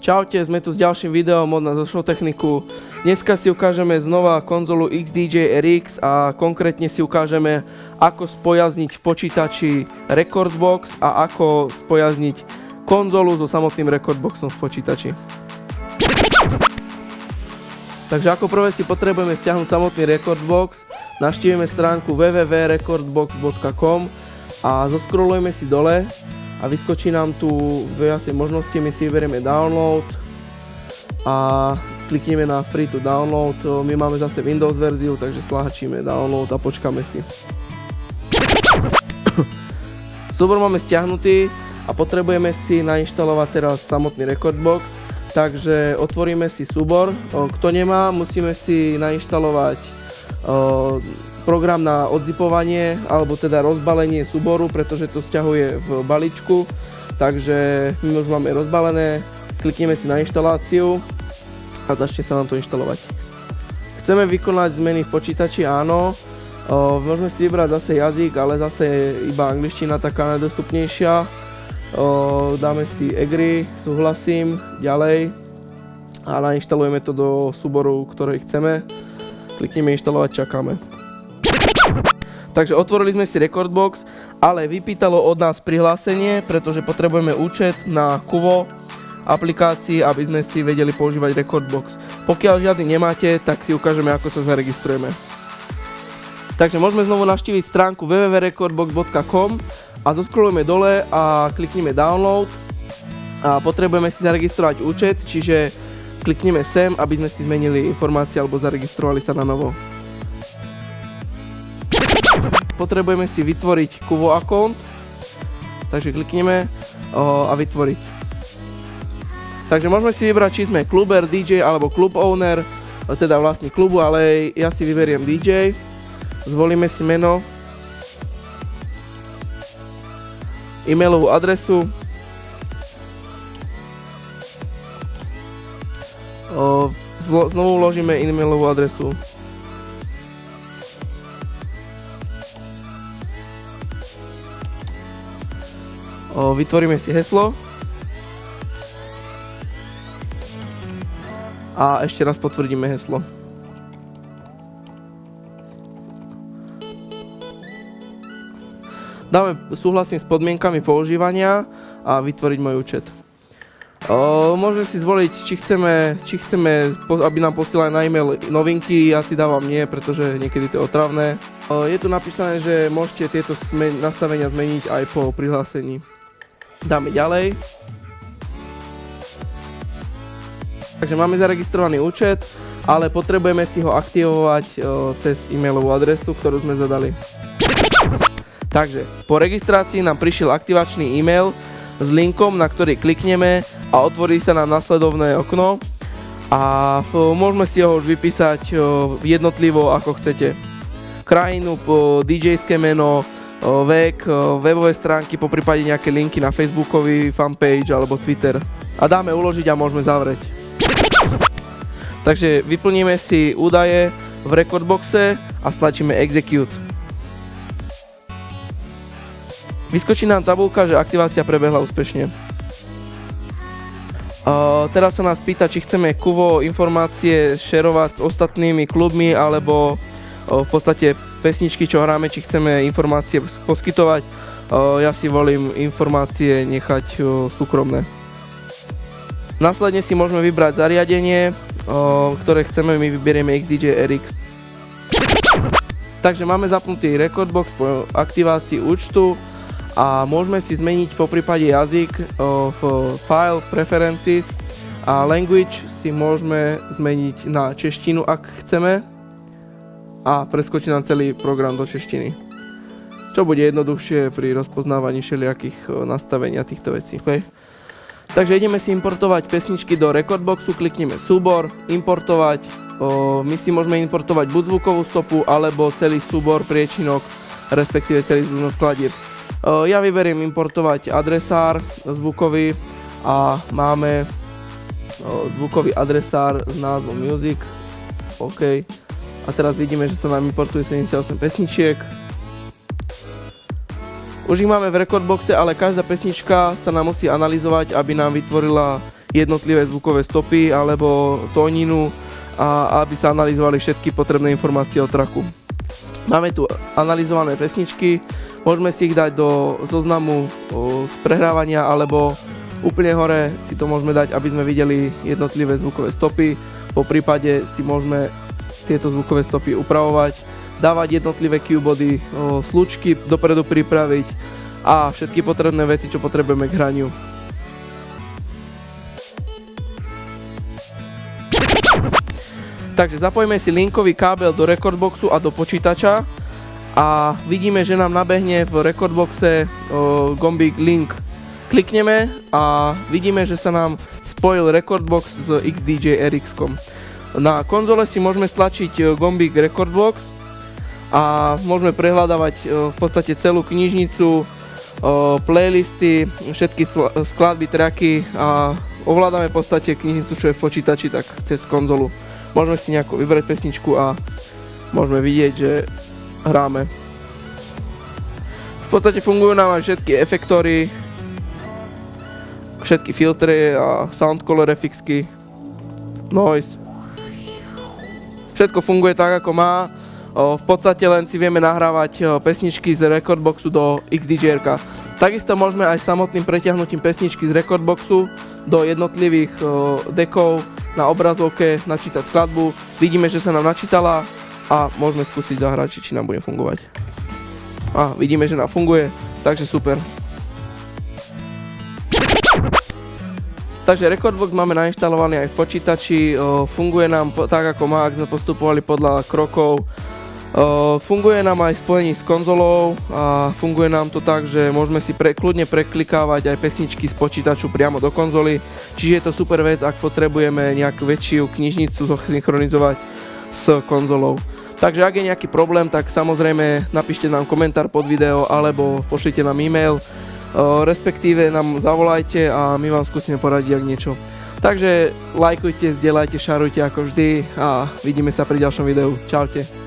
Čaute, sme tu s ďalším videom od nás zo Showtechniku. Dneska si ukážeme znova konzolu XDJ RX a konkrétne si ukážeme, ako spojazniť v počítači Rekordbox a ako spojazniť konzolu so samotným Rekordboxom v počítači. Takže ako prvé si potrebujeme stiahnuť samotný Rekordbox, navštívime stránku www.rekordbox.com a zoskrolujeme si dole a vyskočí nám tu viacej možnosti, my si vyberieme download a klikneme na free to download. My máme zase Windows verziu, takže stlačíme download a počkáme si. Súbor máme stiahnutý a potrebujeme si nainštalovať teraz samotný Rekordbox, takže otvoríme si súbor. Kto nemá, musíme si nainštalovať program na odzipovanie alebo teda rozbalenie súboru, pretože to sťahuje v balíčku, takže my už máme rozbalené, klikneme si na inštaláciu a začne sa nám to inštalovať. Chceme vykonať zmeny v počítači, áno, môžeme si vybrať zase jazyk, ale zase iba angličtina taká najdostupnejšia. Dáme si agree, súhlasím, ďalej a nainštalujeme to do súboru, ktorý chceme. Klikneme inštalovať, čakáme. Takže otvorili sme si Rekordbox, ale vypýtalo od nás prihlásenie, pretože potrebujeme účet na Kuvo aplikácii, aby sme si vedeli používať Rekordbox. Pokiaľ žiadny nemáte, tak si ukážeme, ako sa zaregistrujeme. Takže môžeme znovu navštíviť stránku www.rekordbox.com a zoskrolujeme dole a klikneme download a potrebujeme si zaregistrovať účet, čiže klikneme sem, aby sme si zmenili informácie alebo zaregistrovali sa na novo. Potrebujeme si vytvoriť Kuvo account, takže klikneme a vytvoriť. Takže môžeme si vybrať, či sme kluber, DJ alebo klub owner, teda vlastník klubu, ale ja si vyberiem DJ. Zvolíme si meno, e-mailovú adresu, znovu vložíme e-mailovú adresu. Vytvoríme si heslo a ešte raz potvrdíme heslo. Dáme súhlasím s podmienkami používania a vytvoriť môj účet. Môžeme si zvoliť, či chceme, aby nám posielali na e-mail novinky. Ja si dávam nie, pretože niekedy to je otravné. Je tu napísané, že môžete tieto nastavenia zmeniť aj po prihlásení. Dáme ďalej. Takže máme zaregistrovaný účet, ale potrebujeme si ho aktivovať cez e-mailovú adresu, ktorú sme zadali. Takže po registrácii nám prišiel aktivačný e-mail s linkom, na ktorý klikneme a otvorí sa nám nasledovné okno a môžeme si ho už vypísať jednotlivo ako chcete. Krajinu, DJ-ské meno, vek, webové stránky, poprípade nejaké linky na Facebookový fanpage alebo Twitter. A dáme uložiť a môžeme zavrieť. Takže vyplníme si údaje v Rekordboxe a stlačíme Execute. Vyskočí nám tabuľka, že aktivácia prebehla úspešne. Teraz sa nás pýta, či chceme Kuvo informácie šerovať s ostatnými klubmi alebo v podstate pesničky, čo hráme, či chceme informácie poskytovať. Ja si volím informácie nechať súkromné. Následne si môžeme vybrať zariadenie, ktoré chceme, my vyberieme XDJ RX. Takže máme zapnutý Rekordbox po aktivácii účtu a môžeme si zmeniť poprípade jazyk v File Preferences a Language si môžeme zmeniť na češtinu, ak chceme. A preskočí nám celý program do češtiny, čo bude jednoduchšie pri rozpoznávaní všelijakých nastavenia týchto vecí. Okay. Takže ideme si importovať pesničky do Rekordboxu, klikneme súbor, importovať. My si môžeme importovať buď zvukovú stopu, alebo celý súbor priečinok, respektíve celý súbor skladieb. Ja vyberiem importovať adresár zvukový a máme zvukový adresár s názvom Music. OK. A teraz vidíme, že sa nám importuje 78 pesničiek. Už ich máme v Rekordboxe, ale každá pesnička sa nám musí analyzovať, aby nám vytvorila jednotlivé zvukové stopy alebo tóninu a aby sa analyzovali všetky potrebné informácie o traku. Máme tu analyzované pesničky, môžeme si ich dať do zoznamu z prehrávania alebo úplne hore si to môžeme dať, aby sme videli jednotlivé zvukové stopy. Po prípade si môžeme tieto zvukové stopy upravovať, dávať jednotlivé cue-body, slučky dopredu pripraviť a všetky potrebné veci, čo potrebujeme k hraniu. Takže zapojíme si linkový kábel do Rekordboxu a do počítača a vidíme, že nám nabehne v Rekordboxe gombík link. Klikneme a vidíme, že sa nám spojil Rekordbox s XDJ RX-kom. Na konzole si môžeme stlačiť gombík Rekordbox a môžeme prehľadávať v podstate celú knižnicu, playlisty, všetky skladby, tracky a ovládame v podstate knižnicu, čo je v počítači, tak cez konzolu. Môžeme si nejako vybrať pesničku a môžeme vidieť, že hráme. V podstate fungujú nám aj všetky efektory, všetky filtry a sound color FX-ky, noise. Všetko funguje tak, ako má. V podstate len si vieme nahrávať pesničky z Rekordboxu do XDJ-ka. Takisto môžeme aj samotným preťahnutím pesničky z Rekordboxu do jednotlivých dekov na obrazovke načítať skladbu. Vidíme, že sa nám načítala a môžeme skúsiť zahrať, či nám bude fungovať. A vidíme, že nám funguje, takže super. Takže Rekordbox máme nainštalovaný aj v počítači, funguje nám tak ako má, ak sme postupovali podľa krokov. Funguje nám aj spojení s konzolou a funguje nám to tak, že môžeme si kľudne preklikávať aj pesničky z počítaču priamo do konzoly. Čiže je to super vec, ak potrebujeme nejakú väčšiu knižnicu zosynchronizovať s konzolou. Takže ak je nejaký problém, tak samozrejme napíšte nám komentár pod video alebo pošlite nám e-mail. Respektíve nám zavolajte a my vám skúsime poradiť, ak niečo. Takže lajkujte, zdieľajte, šarujte ako vždy a vidíme sa pri ďalšom videu. Čaute.